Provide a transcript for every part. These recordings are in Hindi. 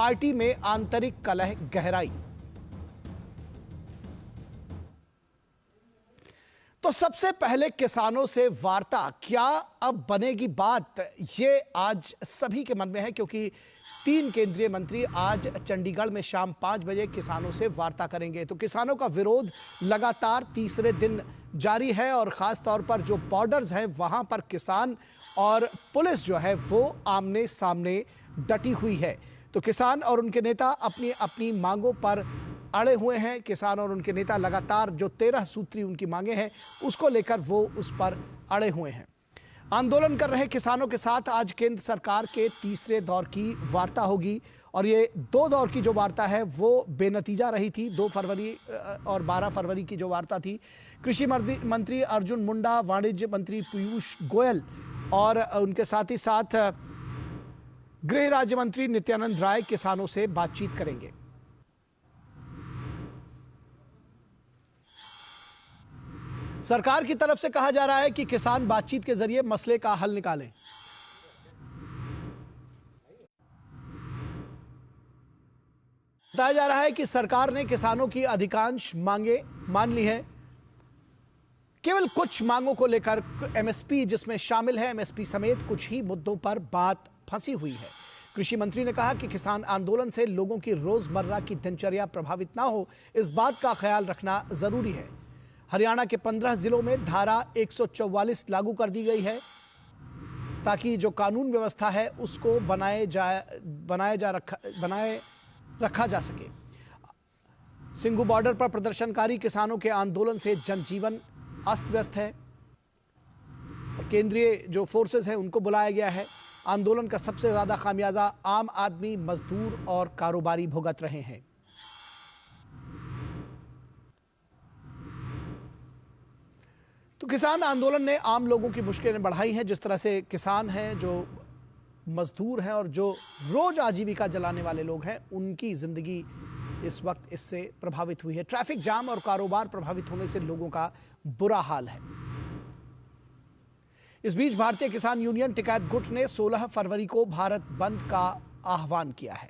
पार्टी में आंतरिक कलह गहराई। तो सबसे पहले किसानों से वार्ता क्या अब बनेगी बात, ये आज सभी के मन में है, क्योंकि 3 केंद्रीय मंत्री आज चंडीगढ़ में शाम 5 बजे किसानों से वार्ता करेंगे। तो किसानों का विरोध लगातार तीसरे दिन जारी है और खास तौर पर जो बॉर्डर्स हैं वहां पर किसान और पुलिस जो है वो आमने सामने डटी हुई है। तो किसान और उनके नेता अपनी अपनी मांगों पर अड़े हुए हैं। किसान और उनके नेता लगातार जो 13 सूत्री उनकी मांगे हैं उसको लेकर वो उस पर अड़े हुए हैं। आंदोलन कर रहे किसानों के साथ आज केंद्र सरकार के तीसरे दौर की वार्ता होगी और ये 2 दौर की जो वार्ता है वो बेनतीजा रही थी। 2 फरवरी और 12 फरवरी की जो वार्ता थी, कृषि मंत्री अर्जुन मुंडा, वाणिज्य मंत्री पीयूष गोयल और उनके साथ ही साथ गृह राज्य मंत्री नित्यानंद राय किसानों से बातचीत करेंगे। सरकार की तरफ से कहा जा रहा है कि किसान बातचीत के जरिए मसले का हल निकालें। बताया जा रहा है कि सरकार ने किसानों की अधिकांश मांगे मान ली हैं। केवल कुछ मांगों को लेकर एमएसपी जिसमें शामिल है, एमएसपी समेत कुछ ही मुद्दों पर बात फंसी हुई है। कृषि मंत्री ने कहा कि किसान आंदोलन से लोगों की रोजमर्रा की दिनचर्या प्रभावित ना हो, इस बात का ख्याल रखना जरूरी है। हरियाणा के 15 जिलों में धारा 144 लागू कर दी गई है ताकि जो कानून व्यवस्था है उसको बनाए रखा जा सके। सिंघू बॉर्डर पर प्रदर्शनकारी किसानों के आंदोलन से जनजीवन अस्त व्यस्त है। केंद्रीय जो फोर्सेस है उनको बुलाया गया है। आंदोलन का सबसे ज्यादा खामियाजा आम आदमी, मजदूर और कारोबारी भुगत रहे हैं। तो किसान आंदोलन ने आम लोगों की मुश्किलें बढ़ाई हैं। जिस तरह से किसान हैं, जो मजदूर हैं और जो रोज आजीविका जलाने वाले लोग हैं, उनकी जिंदगी इस वक्त इससे प्रभावित हुई है। ट्रैफिक जाम और कारोबार प्रभावित होने से लोगों का बुरा हाल है। इस बीच भारतीय किसान यूनियन टिकैत गुट ने 16 फरवरी को भारत बंद का आह्वान किया है।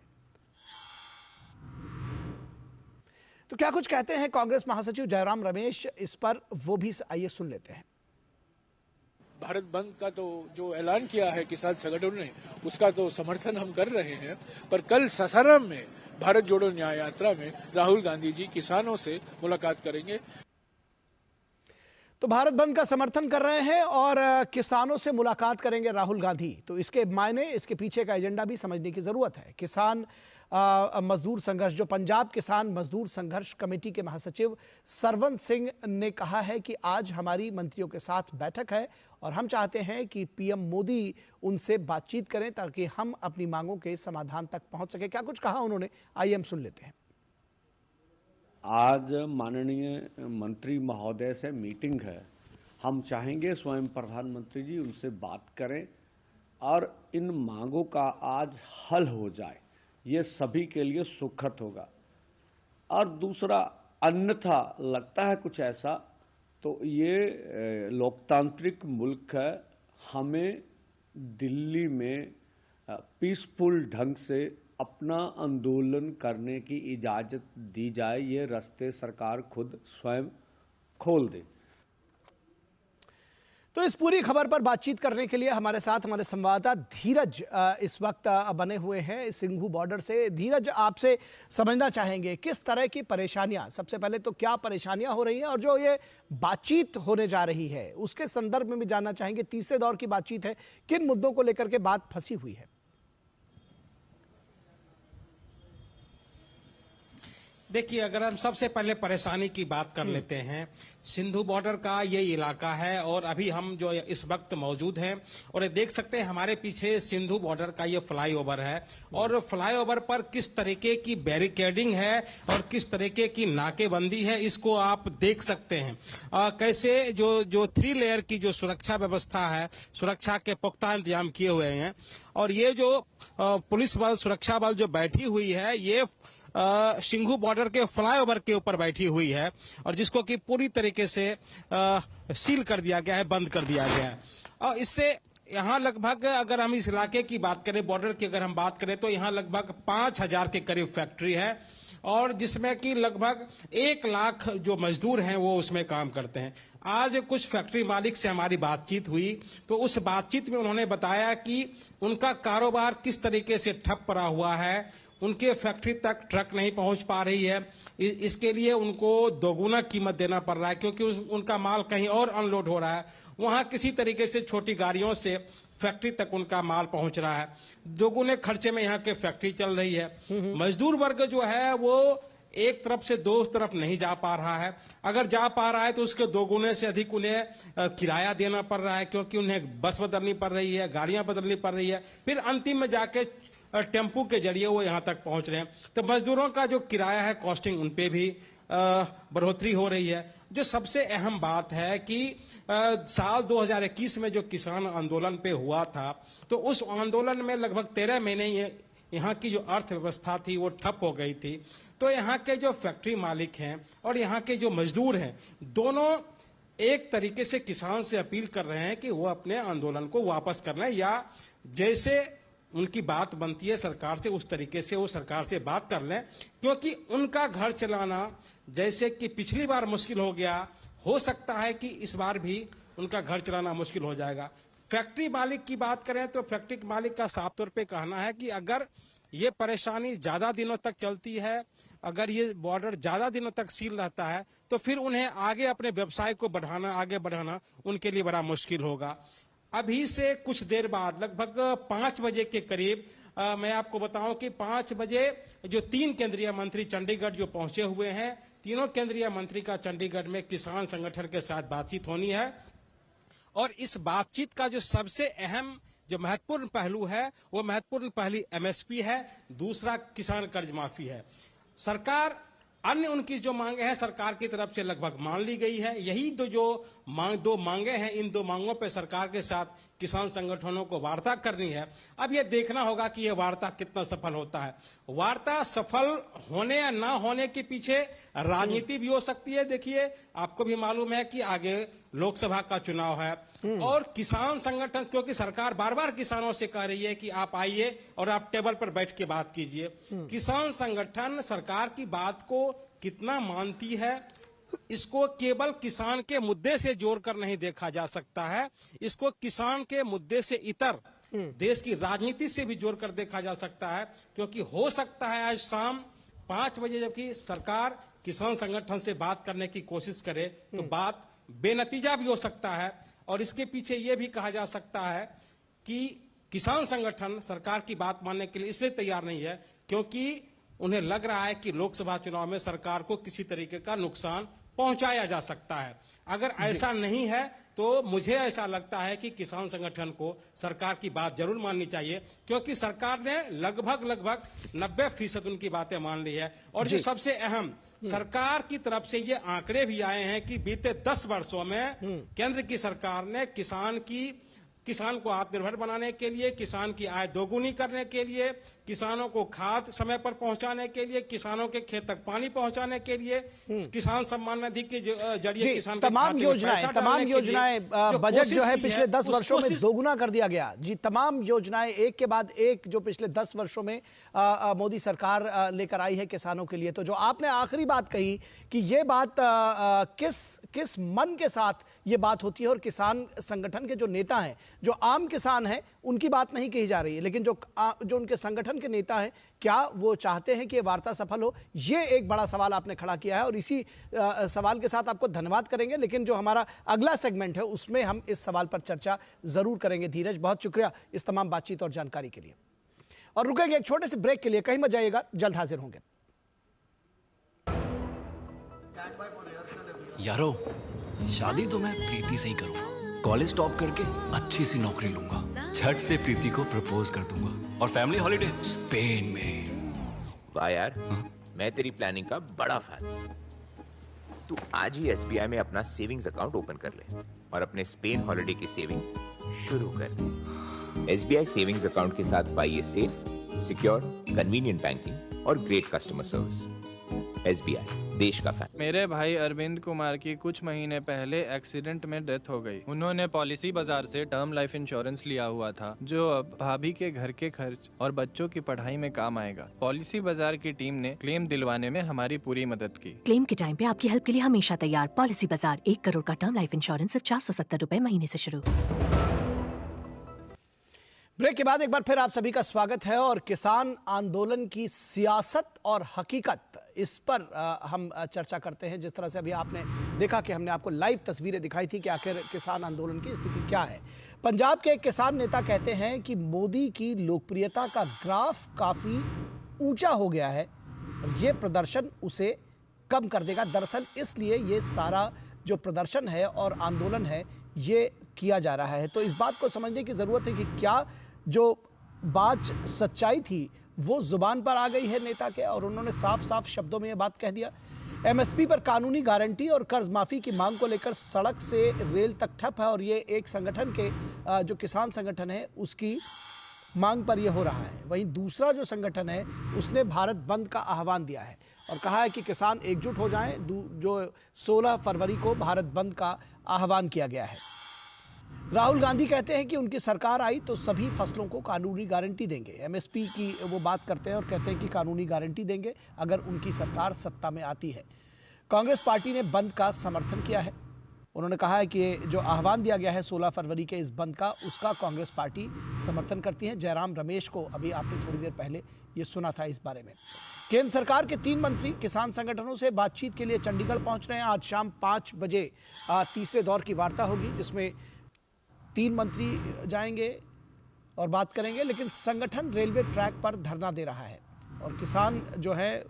तो क्या कुछ कहते हैं कांग्रेस महासचिव जयराम रमेश इस पर, वो भी आइए सुन लेते हैं। भारत बंद का तो जो ऐलान किया है किसान संगठन ने, उसका तो समर्थन हम कर रहे हैं, पर कल सासाराम में भारत जोड़ो न्याय यात्रा में राहुल गांधी जी किसानों से मुलाकात करेंगे। तो भारत बंद का समर्थन कर रहे हैं और किसानों से मुलाकात करेंगे राहुल गांधी। तो इसके मायने, इसके पीछे का एजेंडा भी समझने की जरूरत है। किसान मजदूर संघर्ष, जो पंजाब किसान मजदूर संघर्ष कमेटी के महासचिव सरवन सिंह ने कहा है कि आज हमारी मंत्रियों के साथ बैठक है और हम चाहते हैं कि पीएम मोदी उनसे बातचीत करें ताकि हम अपनी मांगों के समाधान तक पहुंच सके। क्या कुछ कहा उन्होंने, आइए हम सुन लेते हैं। आज माननीय मंत्री महोदय से मीटिंग है। हम चाहेंगे स्वयं प्रधानमंत्री जी उनसे बात करें और इन मांगों का आज हल हो जाए, ये सभी के लिए सुखद होगा। और दूसरा, अन्यथा लगता है कुछ ऐसा, तो ये लोकतांत्रिक मुल्क है, हमें दिल्ली में पीसफुल ढंग से अपना आंदोलन करने की इजाजत दी जाए, ये रास्ते सरकार खुद स्वयं खोल दे। तो इस पूरी खबर पर बातचीत करने के लिए हमारे साथ हमारे संवाददाता धीरज इस वक्त बने हुए हैं सिंघू बॉर्डर से। धीरज, आपसे समझना चाहेंगे किस तरह की परेशानियां, सबसे पहले तो क्या परेशानियां हो रही हैं और जो ये बातचीत होने जा रही है उसके संदर्भ में भी जानना चाहेंगे। तीसरे दौर की बातचीत है, किन मुद्दों को लेकर के बात फंसी हुई है? देखिए, अगर हम सबसे पहले परेशानी की बात कर लेते हैं, सिंधु बॉर्डर का ये इलाका है और अभी हम जो इस वक्त मौजूद हैं और ये देख सकते हैं हमारे पीछे सिंधु बॉर्डर का ये फ्लाईओवर है और फ्लाईओवर पर किस तरीके की बैरिकेडिंग है और किस तरीके की नाकेबंदी है, इसको आप देख सकते हैं। कैसे जो 3 लेयर की जो सुरक्षा व्यवस्था है, सुरक्षा के पुख्ता इंतजाम किए हुए हैं और ये जो पुलिस बल, सुरक्षा बल जो बैठी हुई है, ये सिंघू बॉर्डर के फ्लाईओवर के ऊपर बैठी हुई है और जिसको कि पूरी तरीके से सील कर दिया गया है, बंद कर दिया गया है। और इससे यहाँ लगभग अगर हम इस इलाके की बात करें, बॉर्डर की अगर हम बात करें, तो यहाँ लगभग 5,000 के करीब फैक्ट्री है और जिसमें कि लगभग 1 लाख जो मजदूर हैं वो उसमें काम करते हैं। आज कुछ फैक्ट्री मालिक से हमारी बातचीत हुई तो उस बातचीत में उन्होंने बताया कि उनका कारोबार किस तरीके से ठप पड़ा हुआ है, उनके फैक्ट्री तक ट्रक नहीं पहुंच पा रही है, इसके लिए उनको दोगुना कीमत देना पड़ रहा है क्योंकि उनका माल कहीं और अनलोड हो रहा है, वहां किसी तरीके से छोटी गाड़ियों से फैक्ट्री तक उनका माल पहुंच रहा है, दोगुने खर्चे में यहाँ के फैक्ट्री चल रही है। मजदूर वर्ग जो है वो एक तरफ से दो तरफ नहीं जा पा रहा है, अगर जा पा रहा है तो उसके दोगुने से अधिक उन्हें किराया देना पड़ रहा है क्योंकि उन्हें बस बदलनी पड़ रही है, गाड़ियां बदलनी पड़ रही है, फिर अंतिम में जाके टेम्पू के जरिए वो यहाँ तक पहुंच रहे हैं। तो मजदूरों का जो किराया है, कॉस्टिंग, उन पे भी बढ़ोतरी हो रही है। जो सबसे अहम बात है कि साल 2021 में जो किसान आंदोलन पे हुआ था तो उस आंदोलन में लगभग 13 महीने यहाँ की जो अर्थव्यवस्था थी वो ठप हो गई थी। तो यहाँ के जो फैक्ट्री मालिक हैं और यहाँ के जो मजदूर हैं, दोनों एक तरीके से किसान से अपील कर रहे हैं कि वो अपने आंदोलन को वापस कर लें या जैसे उनकी बात बनती है सरकार से उस तरीके से वो सरकार से बात कर लें, क्योंकि उनका घर चलाना जैसे कि पिछली बार मुश्किल हो गया, हो सकता है कि इस बार भी उनका घर चलाना मुश्किल हो जाएगा। फैक्ट्री मालिक की बात करें तो फैक्ट्री मालिक का साफ तौर पे कहना है कि अगर ये परेशानी ज्यादा दिनों तक चलती है, अगर ये बॉर्डर ज्यादा दिनों तक सील रहता है तो फिर उन्हें आगे अपने व्यवसाय को आगे बढ़ाना उनके लिए बड़ा मुश्किल होगा। अभी से कुछ देर बाद लगभग 5 बजे के करीब मैं आपको बताऊं कि 5 बजे जो 3 केंद्रीय मंत्री चंडीगढ़ जो पहुंचे हुए हैं, तीनों केंद्रीय मंत्री का चंडीगढ़ में किसान संगठन के साथ बातचीत होनी है और इस बातचीत का जो सबसे अहम जो महत्वपूर्ण पहलू है वो महत्वपूर्ण पहली एमएसपी है, दूसरा किसान कर्ज माफी है। सरकार अन्य उनकी जो मांगे हैं सरकार की तरफ से लगभग मान ली गई है। यही दो मांगे हैं, इन 2 मांगों पे सरकार के साथ किसान संगठनों को वार्ता करनी है। अब ये देखना होगा कि ये वार्ता कितना सफल होता है। वार्ता सफल होने या ना होने के पीछे राजनीति भी हो सकती है। देखिए, आपको भी मालूम है कि आगे लोकसभा का चुनाव है और किसान संगठन, क्योंकि सरकार बार बार किसानों से कह रही है कि आप आइए और आप टेबल पर बैठ के बात कीजिए। किसान संगठन सरकार की बात को कितना मानती है, इसको केवल किसान के मुद्दे से जोड़कर नहीं देखा जा सकता है, इसको किसान के मुद्दे से इतर देश की राजनीति से भी जोड़कर देखा जा सकता है। क्योंकि हो सकता है आज शाम 5 बजे जबकि सरकार किसान संगठन से बात करने की कोशिश करे तो बात बेनतीजा भी हो सकता है। और इसके पीछे यह भी कहा जा सकता है कि किसान संगठन सरकार की बात मानने के लिए इसलिए तैयार नहीं है क्योंकि उन्हें लग रहा है कि लोकसभा चुनाव में सरकार को किसी तरीके का नुकसान पहुंचाया जा सकता है। अगर ऐसा नहीं है तो मुझे ऐसा लगता है कि किसान संगठन को सरकार की बात जरूर माननी चाहिए, क्योंकि सरकार ने लगभग 90% उनकी बातें मान ली है। और जो सबसे अहम, सरकार की तरफ से ये आंकड़े भी आए हैं कि बीते 10 वर्षों में केंद्र की सरकार ने किसान को आत्मनिर्भर बनाने के लिए, किसान की आय दोगुनी करने के लिए, किसानों को खाद समय पर पहुंचाने के लिए, किसानों के खेत तक पानी पहुंचाने के लिए, किसान सम्मान निधि के जरिए किसान तमाम योजनाएं बजट जो है पिछले 10 वर्षों में दोगुना कर दिया गया। जी, तमाम योजनाएं एक के बाद एक जो पिछले 10 वर्षों में मोदी सरकार लेकर आई है किसानों के लिए। तो जो आपने आखिरी बात कही कि ये बात किस मन के साथ ये बात होती है और किसान संगठन के जो नेता हैं, जो आम किसान हैं, उनकी बात नहीं कही जा रही है, लेकिन जो उनके संगठन के नेता हैं, क्या वो चाहते हैं कि ये वार्ता सफल हो? ये एक बड़ा सवाल आपने खड़ा किया है और इसी सवाल के साथ आपको धन्यवाद करेंगे। लेकिन जो हमारा अगला सेगमेंट है उसमें हम इस सवाल पर चर्चा जरूर करेंगे। धीरज, बहुत शुक्रिया इस तमाम बातचीत और जानकारी के लिए। और रुकेंगे एक छोटे से ब्रेक के लिए, कहीं मत जाइएगा, जल्द हाजिर होंगे। यारो, शादी तो मैं प्रीति से ही करूंगा। कॉलेज टॉप करके अच्छी सी नौकरी लूंगा, झट से प्रीति को प्रपोज कर दूंगा और फैमिली हॉलिडे स्पेन में। वाह यार, मैं तेरी प्लानिंग का बड़ा फैन। तू आज ही SBI में अपना सेविंग्स अकाउंट ओपन कर ले और अपने स्पेन हॉलिडे की सेविंग शुरू कर दे। SBI सेविंग्स अकाउंट के साथ पाइए सेफ, सिक्योर, कन्वीनियंट बैंकिंग और ग्रेट कस्टमर सर्विस। SBI, देश का फैन। मेरे भाई अरविंद कुमार की कुछ महीने पहले एक्सीडेंट में डेथ हो गई। उन्होंने पॉलिसी बाजार से टर्म लाइफ इंश्योरेंस लिया हुआ था, जो अब भाभी के घर के खर्च और बच्चों की पढ़ाई में काम आएगा। पॉलिसी बाजार की टीम ने क्लेम दिलवाने में हमारी पूरी मदद की। क्लेम के टाइम पे आपकी हेल्प के लिए हमेशा तैयार। पॉलिसी बाजार, 1 करोड़ का टर्म लाइफ इंश्योरेंस सिर्फ 470 रुपए महीने से शुरू। ब्रेक के बाद एक बार फिर आप सभी का स्वागत है और किसान आंदोलन की सियासत और हकीकत, इस पर हम चर्चा करते हैं। जिस तरह से अभी आपने देखा कि हमने आपको लाइव तस्वीरें दिखाई थी कि आखिर किसान आंदोलन की स्थिति क्या है। पंजाब के एक किसान नेता कहते हैं कि मोदी की लोकप्रियता का ग्राफ काफी ऊंचा हो गया है और ये प्रदर्शन उसे कम कर देगा। दरअसल इसलिए ये सारा जो प्रदर्शन है और आंदोलन है ये किया जा रहा है। तो इस बात को समझने की जरूरत है कि क्या जो बात सच्चाई थी वो जुबान पर आ गई है नेता के, और उन्होंने साफ साफ शब्दों में ये बात कह दिया। MSP पर कानूनी गारंटी और कर्ज माफी की मांग को लेकर सड़क से रेल तक ठप है और ये एक संगठन के जो किसान संगठन है उसकी मांग पर यह हो रहा है। वहीं दूसरा जो संगठन है उसने भारत बंद का आह्वान दिया है और कहा है कि किसान एकजुट हो जाएं। जो 16 फरवरी को भारत बंद का आह्वान किया गया है। राहुल गांधी कहते हैं कि उनकी सरकार आई तो सभी फसलों को कानूनी गारंटी देंगे। MSP की वो बात करते हैं और कहते हैं कि कानूनी गारंटी देंगे अगर उनकी सरकार सत्ता में आती है। कांग्रेस पार्टी ने बंद का समर्थन किया है। उन्होंने कहा है कि जो आह्वान दिया गया है 16 फरवरी के इस बंद का, उसका कांग्रेस पार्टी समर्थन करती है। जयराम रमेश को अभी आपने थोड़ी देर पहले ये सुना था इस बारे में। केंद्र सरकार के 3 मंत्री किसान संगठनों से बातचीत के लिए चंडीगढ़ पहुंच रहे हैं। आज शाम 5 बजे तीसरे दौर की वार्ता होगी जिसमें 3 मंत्री जाएंगे और बात करेंगे। लेकिन संगठन रेलवे ट्रैक पर धरना दे रहा है और किसान जो है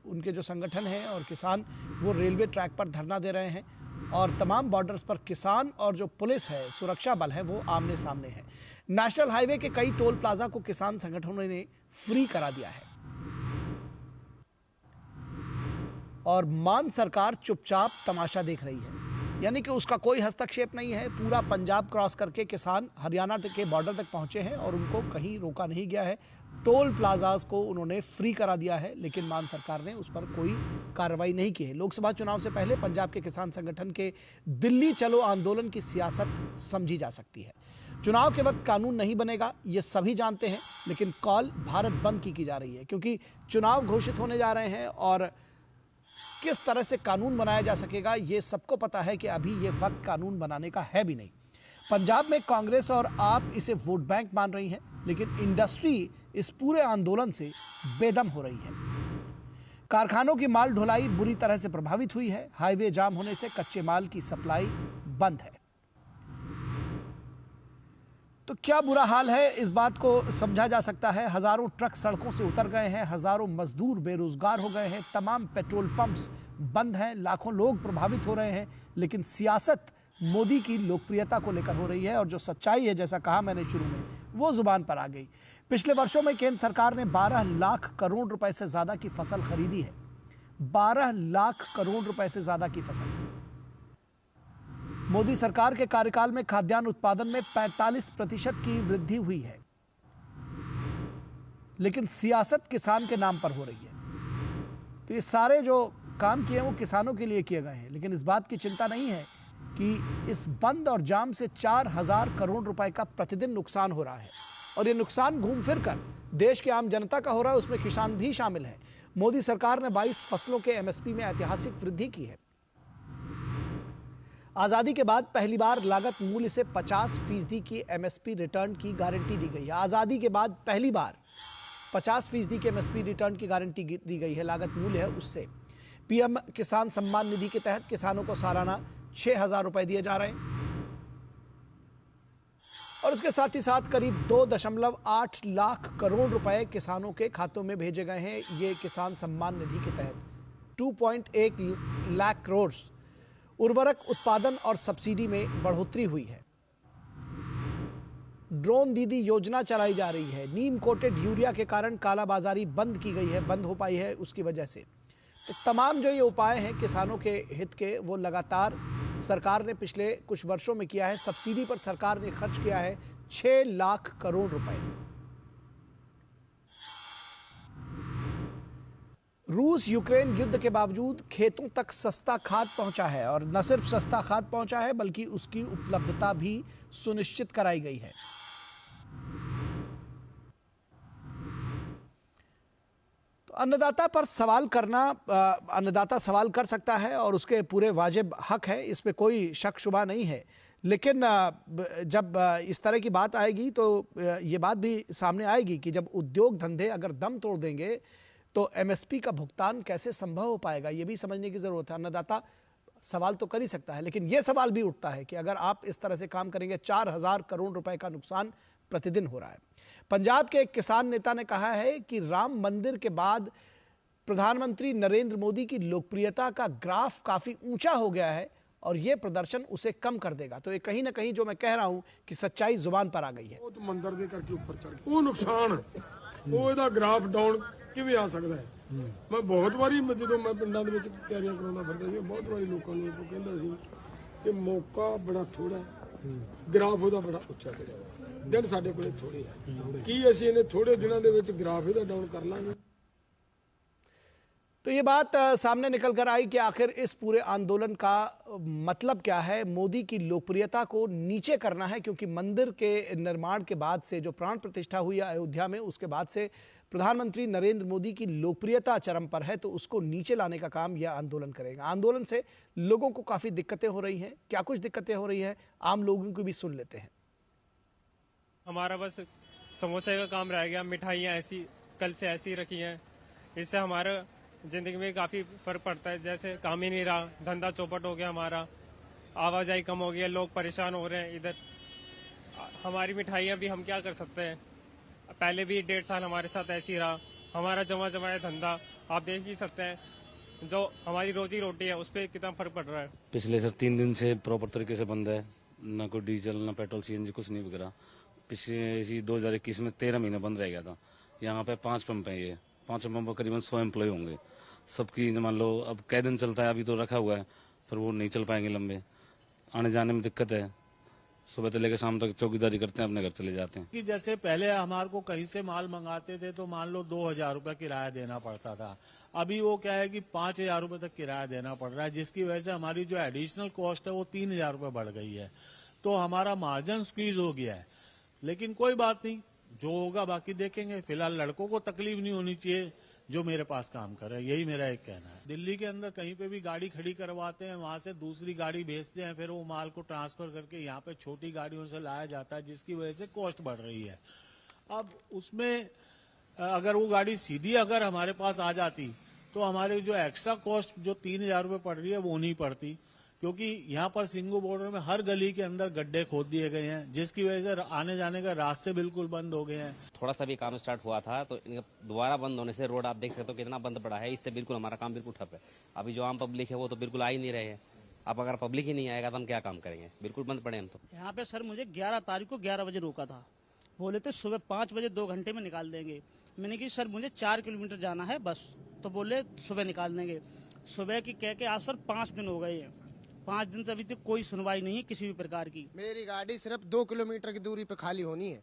उनके जो संगठन है और किसान वो रेलवे ट्रैक पर धरना दे रहे हैं और तमाम बॉर्डर्स पर किसान और जो पुलिस है, सुरक्षा बल है, वो आमने सामने है। नेशनल हाईवे के कई टोल प्लाजा को किसान संगठनों ने फ्री करा दिया है और मान सरकार चुपचाप तमाशा देख रही है, यानी कि उसका कोई हस्तक्षेप नहीं है। पूरा पंजाब क्रॉस करके किसान हरियाणा के बॉर्डर तक पहुंचे हैं और उनको कहीं रोका नहीं गया है। टोल प्लाजाज को उन्होंने फ्री करा दिया है, लेकिन मान सरकार ने उस पर कोई कार्रवाई नहीं की है। लोकसभा चुनाव से पहले पंजाब के किसान संगठन के दिल्ली चलो आंदोलन की सियासत समझी जा सकती है। चुनाव के वक्त कानून नहीं बनेगा ये सभी जानते हैं, लेकिन कॉल भारत बंद की जा रही है क्योंकि चुनाव घोषित होने जा रहे हैं और किस तरह से कानून बनाया जा सकेगा ये सबको पता है कि अभी ये वक्त कानून बनाने का है भी नहीं। पंजाब में कांग्रेस और आप इसे वोट बैंक मान रही हैं, लेकिन इंडस्ट्री इस पूरे आंदोलन से बेदम हो रही है। कारखानों की माल ढुलाई बुरी तरह से प्रभावित हुई है। हाईवे जाम होने से कच्चे माल की सप्लाई बंद है। तो क्या बुरा हाल है, इस बात को समझा जा सकता है। हजारों ट्रक सड़कों से उतर गए हैं, हजारों मजदूर बेरोजगार हो गए हैं, तमाम पेट्रोल पंप्स बंद हैं, लाखों लोग प्रभावित हो रहे हैं। लेकिन सियासत मोदी की लोकप्रियता को लेकर हो रही है और जो सच्चाई है, जैसा कहा मैंने शुरू में, वो जुबान पर आ गई। पिछले वर्षों में केंद्र सरकार ने 12 लाख करोड़ रुपए से ज्यादा की फसल खरीदी है। 12 लाख करोड़ रुपए से ज्यादा की फसल। मोदी सरकार के कार्यकाल में खाद्यान्न उत्पादन में 45% की वृद्धि हुई है, लेकिन सियासत किसान के नाम पर हो रही है। तो ये सारे जो काम किए हैं वो किसानों के लिए किए गए हैं, लेकिन इस बात की चिंता नहीं है कि इस बंद और जाम से 4000 करोड़ रुपए का प्रतिदिन नुकसान हो रहा है और ये नुकसान घूम फिर कर देश के आम जनता का हो रहा है, उसमें किसान भी शामिल है। मोदी सरकार ने 22 फसलों के MSP में ऐतिहासिक वृद्धि की है। आजादी के बाद पहली बार लागत मूल्य से 50% की MSP रिटर्न की गारंटी दी गई है। आजादी के बाद पहली बार 50% की MSP रिटर्न की गारंटी दी गई है, लागत मूल्य है उससे। PM किसान सम्मान निधि के तहत किसानों को सालाना 6000 रुपए दिए जा रहे हैं और उसके साथ ही साथ करीब 2.8 लाख करोड़ रुपए किसानों के खातों में भेजे गए हैं। ये किसान सम्मान निधि के तहत 2.1 लाख करोड़। उर्वरक उत्पादन और सब्सिडी में बढ़ोतरी हुई है। ड्रोन दीदी योजना चलाई जा रही है। नीम कोटेड यूरिया के कारण कालाबाजारी बंद की गई है, बंद हो पाई है उसकी वजह से। तो तमाम जो ये उपाय हैं किसानों के हित के, वो लगातार सरकार ने पिछले कुछ वर्षों में किया है। सब्सिडी पर सरकार ने खर्च किया है 6 लाख करोड़ रुपए। रूस यूक्रेन युद्ध के बावजूद खेतों तक सस्ता खाद पहुंचा है और न सिर्फ सस्ता खाद पहुंचा है बल्कि उसकी उपलब्धता भी सुनिश्चित कराई गई है। तो अन्नदाता पर सवाल करना, अन्नदाता सवाल कर सकता है और उसके पूरे वाजिब हक है, इसमें कोई शक शुबा नहीं है। लेकिन जब इस तरह की बात आएगी तो ये बात भी सामने आएगी कि जब उद्योग धंधे अगर दम तोड़ देंगे तो एमएसपी का भुगतान कैसे संभव हो पाएगा, ये भी समझने की जरूरत है। अन्नदाता सवाल तो कर ही सकता है, लेकिन ये सवाल भी उठता है कि अगर आप इस तरह से काम करेंगे, 4,000 करोड़ रुपए का नुकसान प्रतिदिन हो रहा है। पंजाब के एक किसान नेता ने कहा है कि राम मंदिर के बाद प्रधानमंत्री नरेंद्र मोदी की लोकप्रियता का ग्राफ काफी ऊंचा हो गया है और यह प्रदर्शन उसे कम कर देगा। तो ये कहीं ना कहीं जो मैं कह रहा हूं कि सच्चाई जुबान पर आ गई है। मंदिर के करके ऊपर चढ़ गया, वो नुकसान वो ਇਹਦਾ ਗ੍ਰਾਫ ਡਾਊਨ ਕਿਵੇਂ ਆ ਸਕਦਾ ਹੈ। ਮੈਂ ਬਹੁਤ ਵਾਰੀ ਜਦੋਂ ਮੈਂ ਪਿੰਡਾਂ ਦੇ ਵਿੱਚ ਤਿਆਰੀਆਂ ਕਰਾਉਂਦਾ ਫਿਰਦਾ ਸੀ, ਬਹੁਤ ਵਾਰੀ ਲੋਕਾਂ ਨੂੰ ਇਹ ਕਹਿੰਦਾ ਸੀ ਕਿ ਮੌਕਾ ਬੜਾ ਥੋੜਾ ਹੈ, ਗ੍ਰਾਫ ਉਹਦਾ ਬੜਾ ਉੱਚਾ ਚੜਿਆ ਹੋਇਆ, ਦਿਨ ਸਾਡੇ ਕੋਲੇ ਥੋੜੇ ਆ, ਕੀ ਅਸੀਂ ਇਹਨੇ ਥੋੜੇ ਦਿਨਾਂ ਦੇ ਵਿੱਚ ਗ੍ਰਾਫ ਇਹਦਾ ਡਾਊਨ ਕਰ ਲਾਂਗੇ। तो ये बात सामने निकल कर आई कि आखिर इस पूरे आंदोलन का मतलब क्या है। मोदी की लोकप्रियता को नीचे करना है, क्योंकि मंदिर के निर्माण के बाद से जो प्राण प्रतिष्ठा हुई अयोध्या में, उसके बाद से प्रधानमंत्री नरेंद्र मोदी की लोकप्रियता चरम पर है, तो उसको नीचे लाने का काम यह आंदोलन करेगा। आंदोलन से लोगों को काफी दिक्कतें हो रही हैं। क्या कुछ दिक्कतें हो रही है, आम लोगों की भी सुन लेते हैं। हमारा बस समोसे का काम रह गया, मिठाइयाँ ऐसी कल से ऐसी रखी हैं, इससे हमारा जिंदगी में काफी फर्क पड़ता है। जैसे काम ही नहीं रहा, धंधा चौपट हो गया, हमारा आवाजाही कम हो गई है, लोग परेशान हो रहे हैं। इधर हमारी मिठाइयाँ भी हम क्या कर सकते हैं, पहले भी 1.5 साल हमारे साथ ऐसे ही रहा। हमारा जमा जमाया धंधा आप देख ही सकते हैं, जो हमारी रोजी रोटी है उस पर कितना फर्क पड़ रहा है। पिछले सर 3 दिन से प्रॉपर तरीके से बंद है, न कोई डीजल न पेट्रोल सीएनजी कुछ नहीं बिक रहा। पिछले इसी 2021 में 13 महीने बंद रह गया था। यहाँ पे 5 पंप है, ये 5 पंप पर करीबन 100 एम्प्लॉय होंगे सबकी। मान लो अब कै दिन चलता है, अभी तो रखा हुआ है, पर वो नहीं चल पाएंगे लंबे, आने जाने में दिक्कत है। सुबह से लेकर शाम तक चौकीदारी करते हैं, अपने घर चले जाते हैं। कि जैसे पहले हमारे को कहीं से माल मंगाते थे तो मान लो 2,000 रुपए किराया देना पड़ता था, अभी वो क्या है कि 5,000 रुपए तक किराया देना पड़ रहा है, जिसकी वजह से हमारी जो एडिशनल कॉस्ट है वो 3,000 रुपए बढ़ गई है। तो हमारा मार्जिन स्क्वीज हो गया है। लेकिन कोई बात नहीं, जो होगा बाकी देखेंगे। फिलहाल लड़कों को तकलीफ नहीं होनी चाहिए जो मेरे पास काम कर रहे हैं, यही मेरा एक कहना है। दिल्ली के अंदर कहीं पे भी गाड़ी खड़ी करवाते हैं, वहां से दूसरी गाड़ी भेजते हैं, फिर वो माल को ट्रांसफर करके यहाँ पे छोटी गाड़ियों से लाया जाता है, जिसकी वजह से कॉस्ट बढ़ रही है। अब उसमें अगर वो गाड़ी सीधी अगर हमारे पास आ जाती तो हमारी जो एक्स्ट्रा कॉस्ट जो 3,000 रुपए पड़ रही है वो नहीं पड़ती, क्योंकि यहाँ पर सिंगू बॉर्डर में हर गली के अंदर गड्ढे खोद दिए गए हैं, जिसकी वजह से आने जाने का रास्ते बिल्कुल बंद हो गए हैं। थोड़ा सा भी काम स्टार्ट हुआ था तो इनका दोबारा बंद होने से रोड आप देख सकते हो कितना बंद पड़ा है, इससे बिल्कुल हमारा काम बिल्कुल ठप है। अभी जो आम पब्लिक है वो तो बिल्कुल आ ही नहीं रहे हैं। अब अगर पब्लिक ही नहीं आएगा तो हम क्या काम करेंगे, बिल्कुल बंद पड़े हम तो। यहाँ पे सर मुझे 11 तारीख को 11 बजे रोका था, बोले थे सुबह 5 बजे 2 घंटे में निकाल देंगे। मैंने कहा सर मुझे 4 किलोमीटर जाना है बस, तो बोले सुबह निकाल देंगे। सुबह की कह के आज सर 5 दिन हो गए हैं, 5 दिन से अभी तक कोई सुनवाई नहीं है किसी भी प्रकार की। मेरी गाड़ी सिर्फ 2 किलोमीटर की दूरी पे खाली होनी है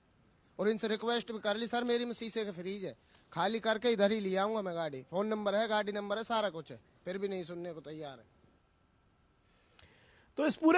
और इनसे रिक्वेस्ट भी कर ली, सर मेरी में शीशे का फ्रीज है, खाली करके इधर ही ले आऊंगा मैं गाड़ी, फोन नंबर है, गाड़ी नंबर है, सारा कुछ है, फिर भी नहीं सुनने को तैयार है। तो इस पूरे